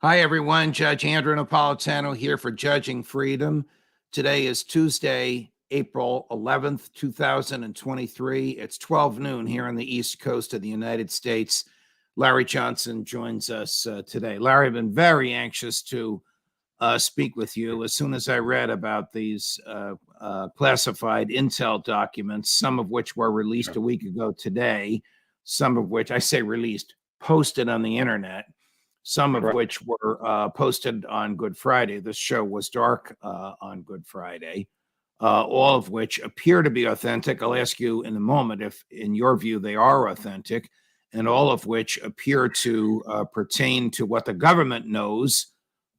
Hi, everyone. Judge Andrew Napolitano here for Judging Freedom. Today is Tuesday, April 11th, 2023. It's 12 noon here on the East Coast of the United States. Larry Johnson joins us today. Larry, I've been very anxious to speak with you. As soon as I read about these classified intel documents, some of which were released a week ago today, some of which, I say released, posted on the internet, some of which were posted on Good Friday. This show was dark on Good Friday, all of which appear to be authentic. I'll ask you in a moment if, in your view, they are authentic, and all of which appear to pertain to what the government knows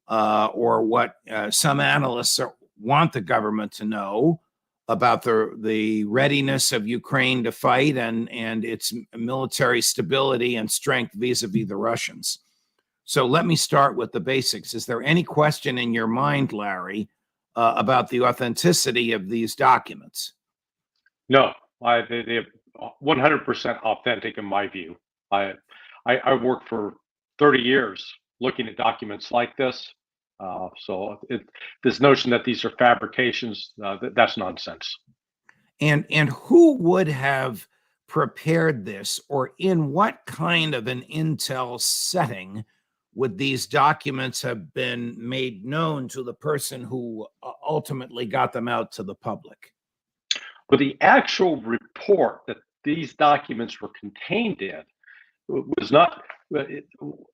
or what some analysts want the government to know about the readiness of Ukraine to fight and its military stability and strength vis-a-vis the Russians. So let me start with the basics. Is there any question in your mind, Larry, about the authenticity of these documents? No, they're 100% authentic in my view. I worked for 30 years looking at documents like this. So this notion that these are fabrications, that's nonsense. And who would have prepared this, or in what kind of an intel setting would these documents have been made known to the person who ultimately got them out to the public? But the actual report that these documents were contained in was not,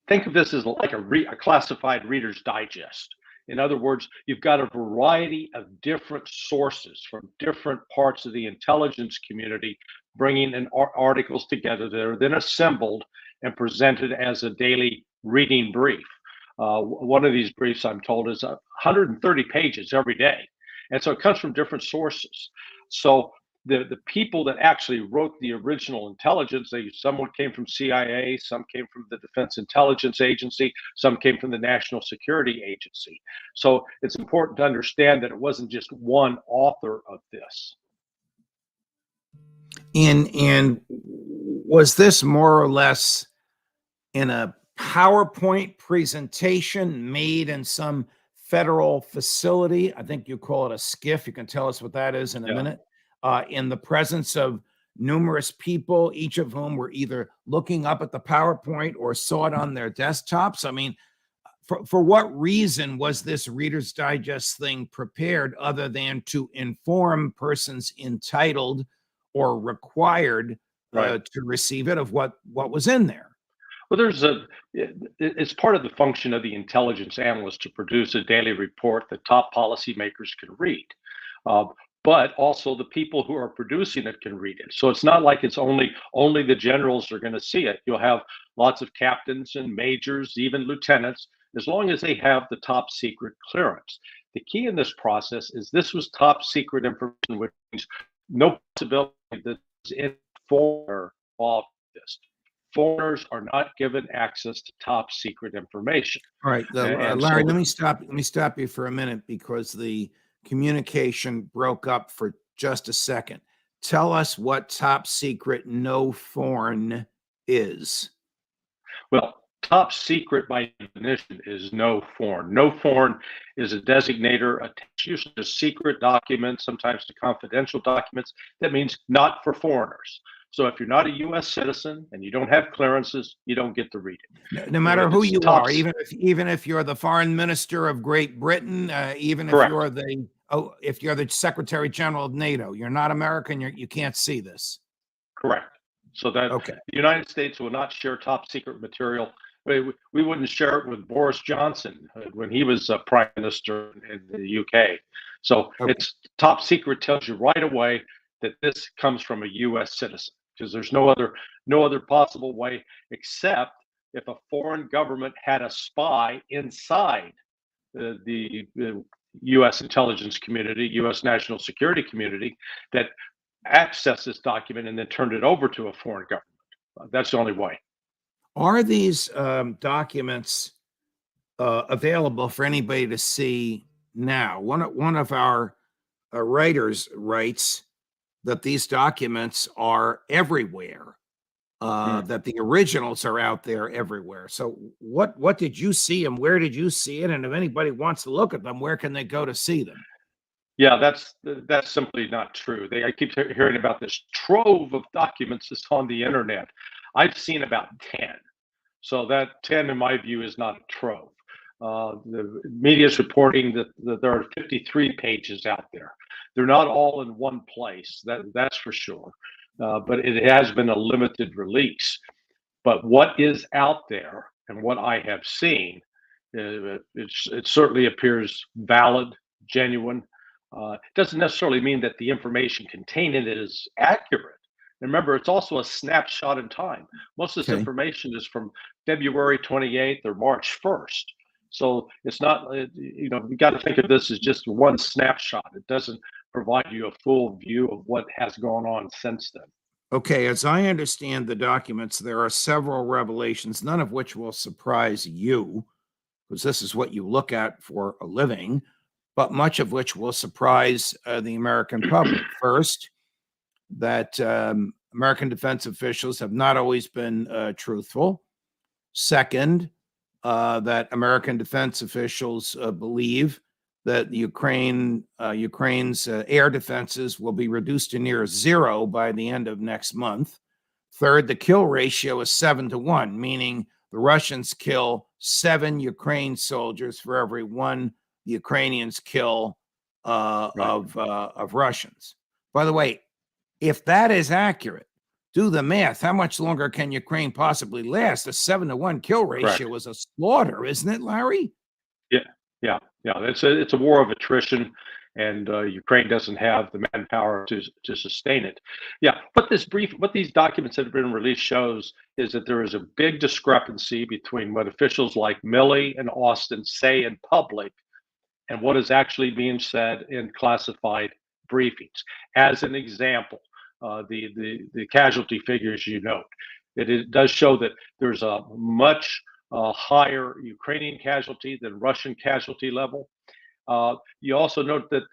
think of this as like a classified Reader's Digest. In other words, you've got a variety of different sources from different parts of the intelligence community bringing in articles together that are then assembled and presented as a daily reading brief. One of these briefs, I'm told, is 130 pages every day. And so it comes from different sources. So the people that actually wrote the original intelligence, someone came from CIA, some came from the Defense Intelligence Agency, some came from the National Security Agency. So it's important to understand that it wasn't just one author of this. And was this more or less in a PowerPoint presentation made in some federal facility? I think you call it a SCIF. You can tell us what that is in a minute. In the presence of numerous people, each of whom were either looking up at the PowerPoint or saw it on their desktops. I mean, for what reason was this Reader's Digest thing prepared other than to inform persons entitled or required to receive it of what was in there? Well, it's part of the function of the intelligence analyst to produce a daily report that top policymakers can read. But also the people who are producing it can read it. So it's not like it's only the generals are going to see it. You'll have lots of captains and majors, even lieutenants, as long as they have the top secret clearance. The key in this process is this was top secret information, which means no possibility that in foreigner of this. Foreigners are not given access to top secret information. All right, Larry, let me stop you for a minute because the communication broke up for just a second. Tell us what top secret no foreign is. Well, top secret by definition is no foreign. No foreign is a designator attached to secret documents, sometimes to confidential documents. That means not for foreigners. So if you're not a U.S. citizen and you don't have clearances, you don't get to read it. No matter who you are, even if you're the foreign minister of Great Britain, even if you're the Secretary General of NATO, you're not American. You can't see this. Correct. So that the United States will not share top secret material. We wouldn't share it with Boris Johnson when he was prime minister in the UK. So it's top secret tells you right away that this comes from a U.S. citizen, because there's no other possible way except if a foreign government had a spy inside the U.S. intelligence community, U.S. national security community, that accessed this document and then turned it over to a foreign government. That's the only way. Are these documents available for anybody to see now? One of our writers writes that these documents are everywhere. that the originals are out there everywhere. So what did you see and where did you see it? And if anybody wants to look at them, where can they go to see them? Yeah, that's simply not true. I keep hearing about this trove of documents that's on the internet. I've seen about 10. So that 10, in my view, is not a trove. The media is reporting that there are 53 pages out there. They're not all in one place, that's for sure. But it has been a limited release. But what is out there and what I have seen, it certainly appears valid, genuine. It doesn't necessarily mean that the information contained in it is accurate. Remember, it's also a snapshot in time. Most of this Okay. information is from February 28th or March 1st. So it's not, you got to think of this as just one snapshot. It doesn't provide you a full view of what has gone on since then. Okay, as I understand the documents, there are several revelations, none of which will surprise you, because this is what you look at for a living, but much of which will surprise the American public. First, that American defense officials have not always been truthful. Second, that American defense officials believe that Ukraine's air defenses will be reduced to near zero by the end of next month. Third, the kill ratio is 7-1, meaning the Russians kill 7 Ukraine soldiers for every 1 the Ukrainians kill of Russians. By the way, if that is accurate, do the math. How much longer can Ukraine possibly last? A 7-1 kill ratio is a slaughter, isn't it, Larry? Yeah. It's a war of attrition, and Ukraine doesn't have the manpower to sustain it. Yeah, what these documents that have been released shows is that there is a big discrepancy between what officials like Milley and Austin say in public and what is actually being said in classified briefings. As an example, the casualty figures you note, it does show that there's a much higher Ukrainian casualty than Russian casualty level. You also note that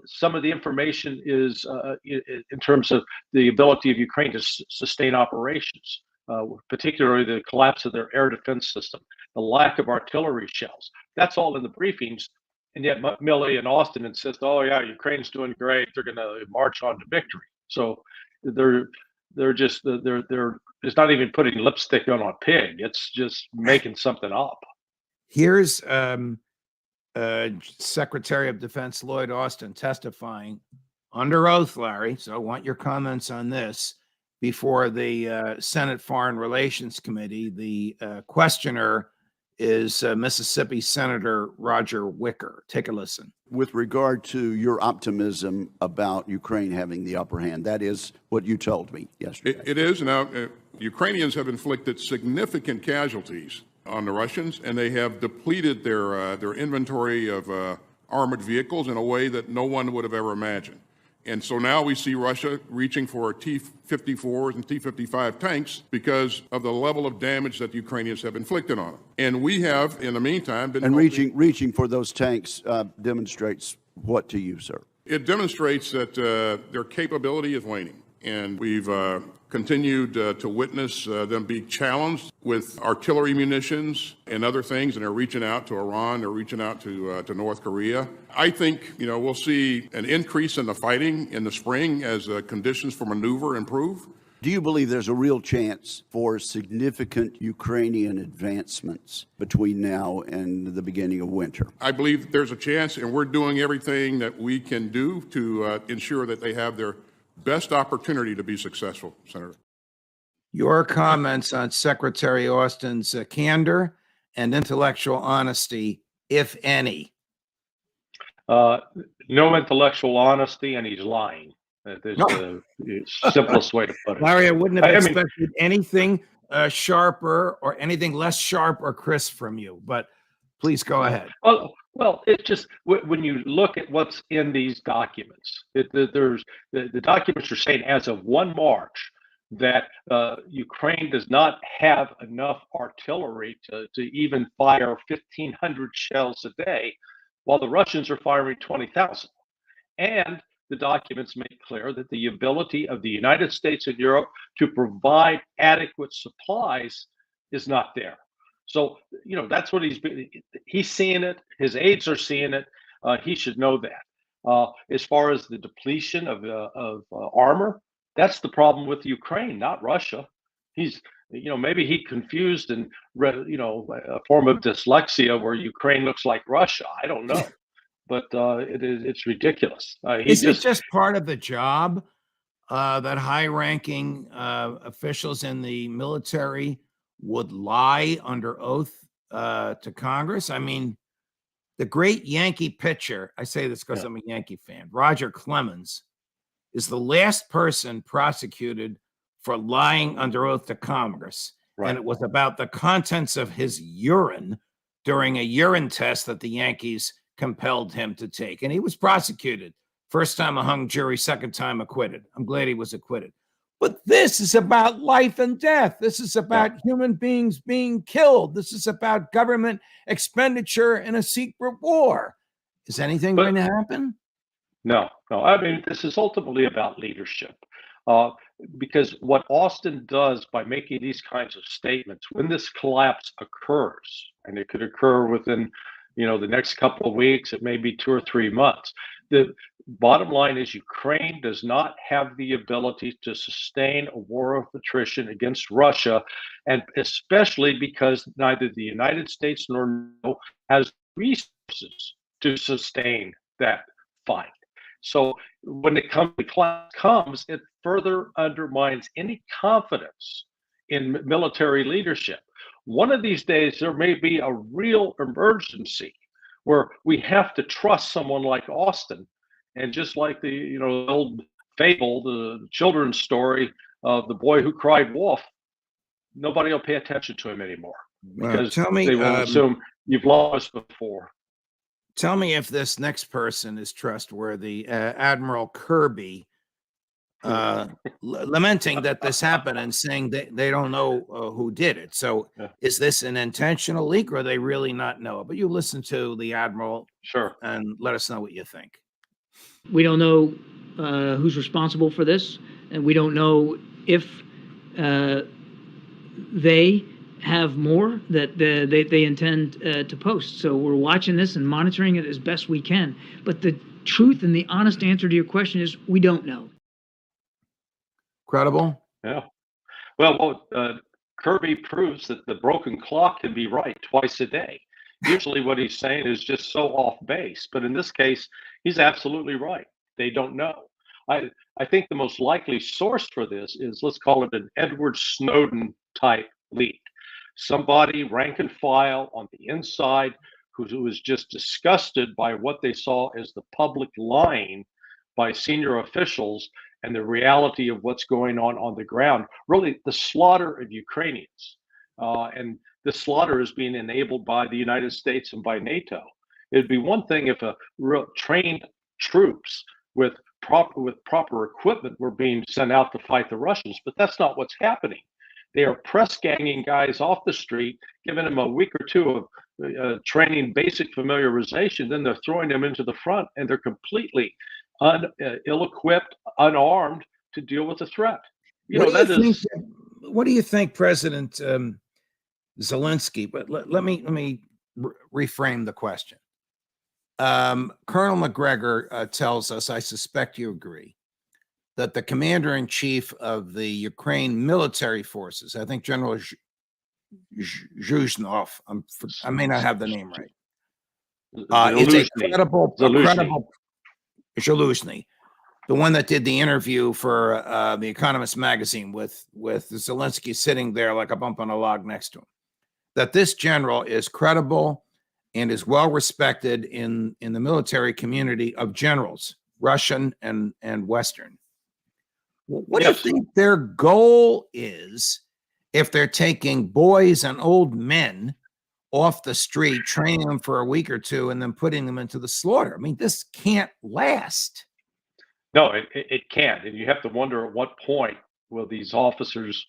some of the information is in terms of the ability of Ukraine to sustain operations, particularly the collapse of their air defense system, the lack of artillery shells. That's all in the briefings. And yet Milley and Austin insist, oh yeah, Ukraine's doing great. They're going to march on to victory. So they're it's not even putting lipstick on a pig. It's just making something up. Here's Secretary of Defense Lloyd Austin testifying under oath, Larry. So I want your comments on this before the Senate Foreign Relations Committee. The questioner is Mississippi Senator Roger Wicker. Take a listen. With regard to your optimism about Ukraine having the upper hand, that is what you told me yesterday. It is. Now, Ukrainians have inflicted significant casualties on the Russians, and they have depleted their inventory of armored vehicles in a way that no one would have ever imagined. And so now we see Russia reaching for T-54s and T-55 tanks because of the level of damage that the Ukrainians have inflicted on them. And we have, in the meantime, been... And reaching for those tanks demonstrates what to you, sir? It demonstrates that their capability is waning. And we've continued to witness them be challenged with artillery munitions and other things, and they're reaching out to Iran, they're reaching out to North Korea. I think, we'll see an increase in the fighting in the spring as conditions for maneuver improve. Do you believe there's a real chance for significant Ukrainian advancements between now and the beginning of winter? I believe there's a chance, and we're doing everything that we can do to ensure that they have their best opportunity to be successful, Senator. Your comments on Secretary Austin's candor and intellectual honesty, if any. No intellectual honesty, and he's lying. That's the simplest way to put it. Larry, I wouldn't have expected anything sharper or anything less sharp or crisp from you, but please go ahead. Well, it's just when you look at what's in these documents, the documents are saying as of 1 March that Ukraine does not have enough artillery to even fire 1,500 shells a day, while the Russians are firing 20,000. And the documents make clear that the ability of the United States and Europe to provide adequate supplies is not there. So, that's what he's seeing it. His aides are seeing it. He should know that. As far as the depletion of armor, that's the problem with Ukraine, not Russia. He's, maybe he confused and read, a form of dyslexia where Ukraine looks like Russia. I don't know, but it's ridiculous. Is it just part of the job that high-ranking officials in the military would lie under oath to Congress? I mean, the great Yankee pitcher, I say this because I'm a Yankee fan, Roger Clemens, is the last person prosecuted for lying under oath to Congress. Right. And it was about the contents of his urine during a urine test that the Yankees compelled him to take. And he was prosecuted. First time a hung jury, second time acquitted. I'm glad he was acquitted. But this is about life and death. This is about human beings being killed. This is about government expenditure in a secret war. Is anything going to happen? No. I mean, this is ultimately about leadership. Because what Austin does by making these kinds of statements, when this collapse occurs, and it could occur within, the next couple of weeks, it may be 2 or 3 months. The bottom line is Ukraine does not have the ability to sustain a war of attrition against Russia, and especially because neither the United States nor NATO has resources to sustain that fight. So when it comes, it further undermines any confidence in military leadership. One of these days, there may be a real emergency where we have to trust someone like Austin. And just like the old fable, the children's story of the boy who cried wolf, nobody will pay attention to him anymore because they will assume you've lost before. Tell me if this next person is trustworthy. Admiral Kirby lamenting that this happened and saying they don't know who did it. So is this an intentional leak, or they really not know it? But you listen to the Admiral, sure, and let us know what you think. We don't know who's responsible for this, and we don't know if they have more that they intend to post. So we're watching this and monitoring it as best we can. But the truth and the honest answer to your question is we don't know. Credible? Yeah. Well, Kirby proves that the broken clock can be right twice a day. Usually what he's saying is just so off base. But in this case, he's absolutely right. They don't know. I think the most likely source for this is, let's call it an Edward Snowden type leak. Somebody rank and file on the inside who was just disgusted by what they saw as the public lying by senior officials and the reality of what's going on the ground, really the slaughter of Ukrainians. And the slaughter is being enabled by the United States and by NATO. It'd be one thing if a real trained troops with proper equipment were being sent out to fight the Russians, but that's not what's happening. They are press ganging guys off the street, giving them a week or two of training, basic familiarization. Then they're throwing them into the front, and they're completely ill-equipped, unarmed to deal with the threat. What do you think, President Zelensky? But let me reframe the question. Colonel McGregor tells us, I suspect you agree, that the commander-in-chief of the Ukraine military forces, I think General Zhuzhnov, I may not have the name right, is a credible Zaluzhny, the one that did the interview for The Economist magazine with Zelensky sitting there like a bump on a log next to him, that this general is credible and is well respected in the military community of generals, Russian and Western. What do you think their goal is if they're taking boys and old men off the street, training them for a week or two, and then putting them into the slaughter? I mean, this can't last. No, it can't. And you have to wonder at what point will these officers,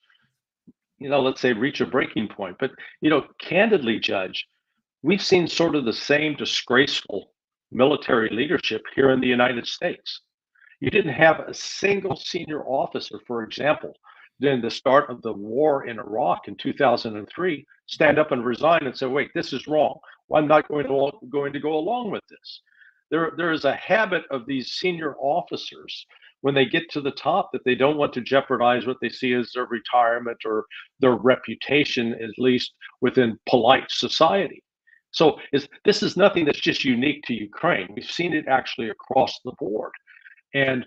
let's say, reach a breaking point. But, candidly, Judge, we've seen sort of the same disgraceful military leadership here in the United States. You didn't have a single senior officer, for example, during the start of the war in Iraq in 2003, stand up and resign and say, wait, this is wrong. Well, I'm not going to go along with this. There is a habit of these senior officers when they get to the top that they don't want to jeopardize what they see as their retirement or their reputation, at least within polite society. So this is nothing that's just unique to Ukraine. We've seen it actually across the board. And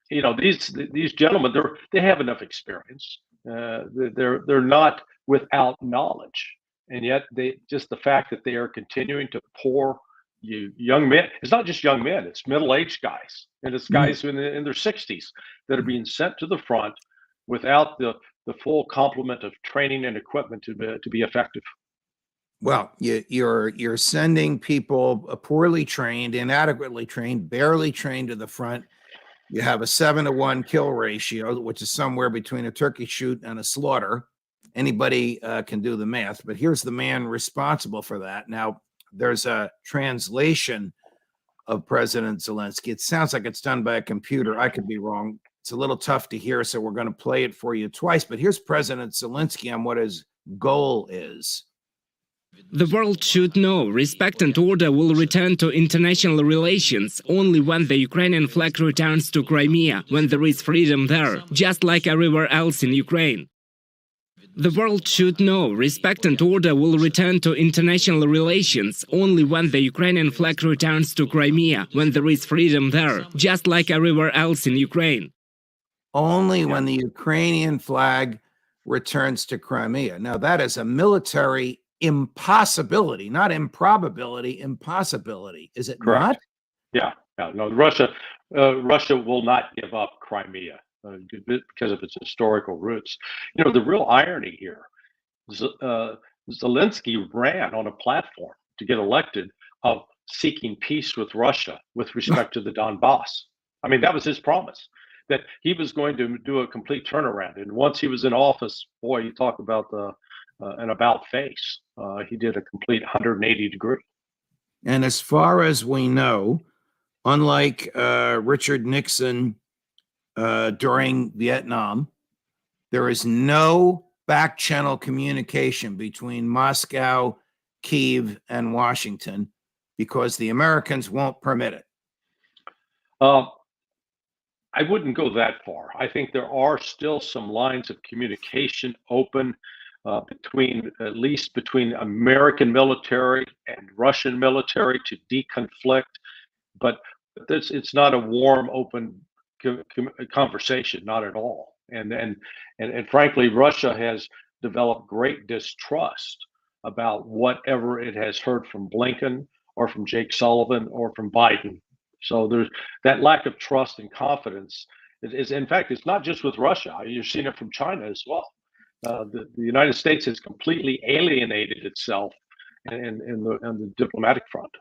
these gentlemen, they have enough experience. They're not without knowledge, and yet just the fact that they are continuing to pour young men. It's not just young men; it's middle-aged guys, and it's guys in their 60s that are being sent to the front without the full complement of training and equipment to be effective. Well, you're sending people poorly trained, inadequately trained, barely trained to the front. You have a 7-to-1 kill ratio, which is somewhere between a turkey shoot and a slaughter. Anybody can do the math, but here's the man responsible for that. Now, there's a translation of President Zelensky. It sounds like it's done by a computer. I could be wrong. It's a little tough to hear, so we're going to play it for you twice. But here's President Zelensky on what his goal is. The world should know respect and order will return to international relations only when the Ukrainian flag returns to Crimea, when there is freedom there, just like everywhere else in Ukraine. The world should know respect and order will return to international relations only when the Ukrainian flag returns to Crimea, when there is freedom there, just like everywhere else in Ukraine. Only when the Ukrainian flag returns to Crimea. Now, that is a military impossibility, not improbability, impossibility. Is it Correct. not? Yeah. No, Russia will not give up Crimea because of its historical roots. The real irony here, Zelensky ran on a platform to get elected of seeking peace with Russia with respect to the Donbass. I mean, that was his promise, that he was going to do a complete turnaround. And once he was in office, boy, you talk about an about face. He did a complete 180 degree. And as far as we know, unlike Richard Nixon during Vietnam, there is no back channel communication between Moscow, Kyiv, and Washington because the Americans won't permit it. I wouldn't go that far. I think there are still some lines of communication open at least between American military and Russian military to deconflict, but it's not a warm, open conversation, not at all. And frankly, Russia has developed great distrust about whatever it has heard from Blinken or from Jake Sullivan or from Biden. So there's that lack of trust and confidence. In fact, it's not just with Russia. You're seeing it from China as well. The United States has completely alienated itself in the diplomatic front.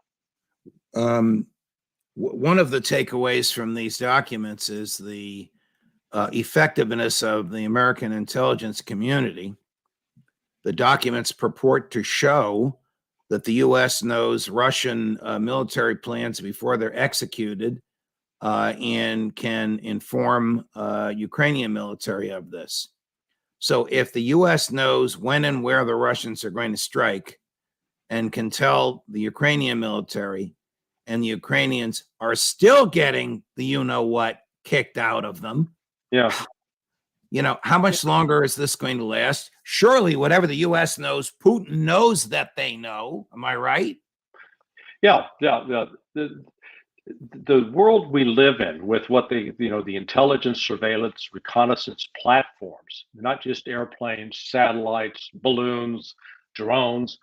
One of the takeaways from these documents is the effectiveness of the American intelligence community. The documents purport to show that the U.S. knows Russian military plans before they're executed and can inform Ukrainian military of this. So if the U.S. knows when and where the Russians are going to strike and can tell the Ukrainian military, and the Ukrainians are still getting the you-know-what kicked out of them. Yeah. How much longer is this going to last? Surely whatever the U.S. knows, Putin knows that they know. Am I right? Yeah. The world we live in with what the intelligence, surveillance, reconnaissance platforms, not just airplanes, satellites, balloons, drones,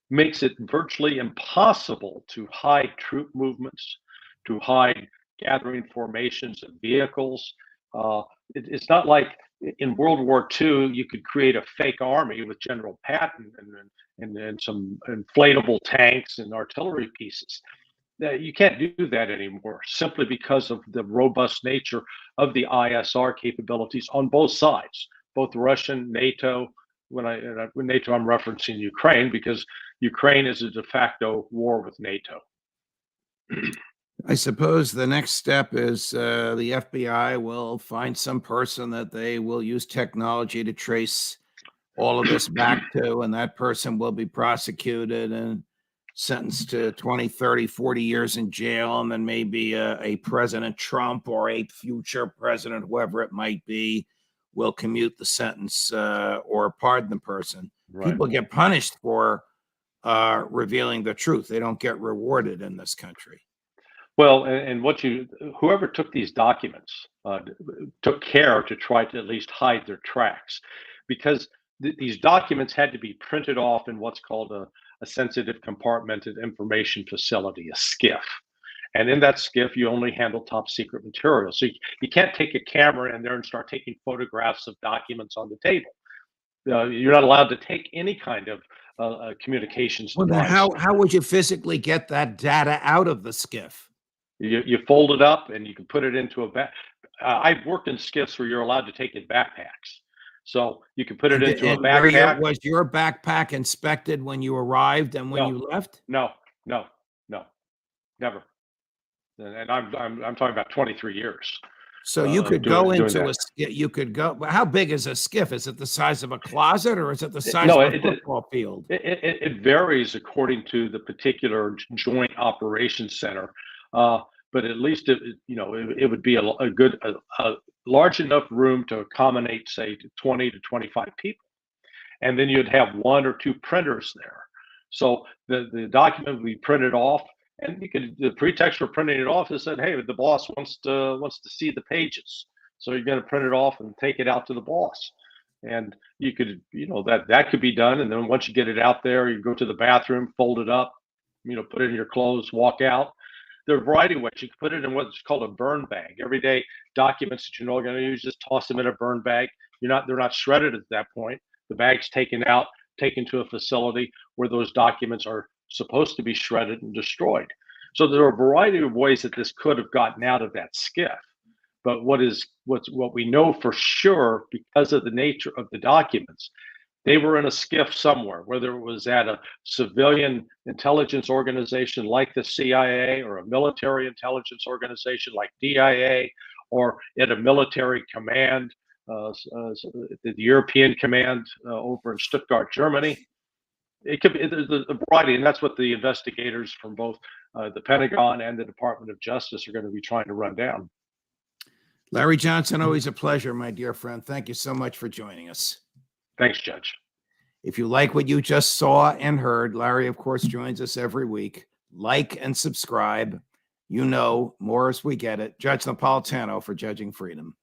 makes it virtually impossible to hide troop movements, to hide gathering formations of vehicles. It's not like in World War II, you could create a fake army with General Patton and some inflatable tanks and artillery pieces. You can't do that anymore simply because of the robust nature of the ISR capabilities on both sides, both Russian, NATO. When NATO, I'm referencing Ukraine because Ukraine is a de facto war with NATO. I suppose the next step is the FBI will find some person that they will use technology to trace all of this back to, and that person will be prosecuted and sentenced to 20, 30, 40 years in jail. And then maybe a President Trump or a future president, whoever it might be, will commute the sentence or pardon the person. Right. People get punished for revealing the truth. They don't get rewarded in this country. Well, and whoever took these documents took care to try to at least hide their tracks, because these documents had to be printed off in what's called a sensitive compartmented information facility, a SCIF. And in that SCIF, you only handle top secret material. So you can't take a camera in there and start taking photographs of documents on the table. You're not allowed to take any kind of communications Well, then device. how would you physically get that data out of the SCIF? You fold it up and you can put it into a bag. I've worked in SCIFs where you're allowed to take in backpacks. So you can put it into a backpack. Was your backpack inspected when you arrived and when you left? No, never. And I'm talking about 23 years. So you could go doing into that. you could go. How big is a SCIF? Is it the size of a closet or is it the size No, of a football field? It varies according to the particular joint operations center. But at least it would be a large enough room to accommodate, say, 20 to 25 people, and then you'd have one or two printers there. So the document would be printed off, and the pretext for printing it off is that, hey, the boss wants to see the pages, so you're going to print it off and take it out to the boss. And you could, that could be done, and then once you get it out there, you go to the bathroom, fold it up, put it in your clothes, walk out. There are a variety of ways. You can put it in what's called a burn bag. Everyday documents that you're going to use, just toss them in a burn bag. They're not shredded at that point. The bag's taken out, taken to a facility where those documents are supposed to be shredded and destroyed. So there are a variety of ways that this could have gotten out of that SCIF. But what we know for sure, because of the nature of the documents, they were in a SCIF somewhere, whether it was at a civilian intelligence organization like the CIA or a military intelligence organization like DIA, or at a military command, the European command over in Stuttgart, Germany. It could be a variety, and that's what the investigators from both the Pentagon and the Department of Justice are going to be trying to run down. Larry Johnson, always a pleasure, my dear friend. Thank you so much for joining us. Thanks, Judge. If you like what you just saw and heard, Larry, of course, joins us every week. Like and subscribe. More as we get it. Judge Napolitano for Judging Freedom.